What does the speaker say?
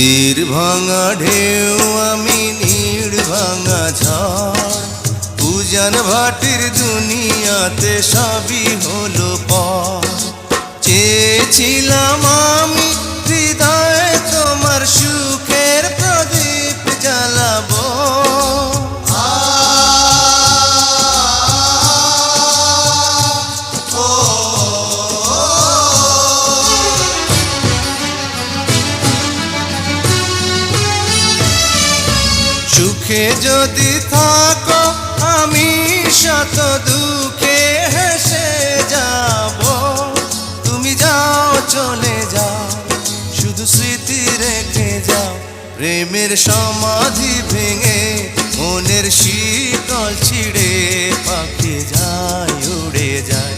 তীর ভাঙা ঢেউ আমি নীড় ভাঙা ঝড়, উজান ভাটির দুনিয়াতে সবই হলো পর। চেয়েছিলাম আমি হৃদয়ে তোমার সুখের প্রদীপ জ্বালাবো, সুখে যদি থাকো আমি শত দুঃখে হেসে যাব। তুমি যাও চলে যাও, শুধু স্মৃতি রেখে যাও। প্রেমের সমাধি ভেঙে মনের শীতল ছিঁড়ে পাখি যায় উড়ে যায়।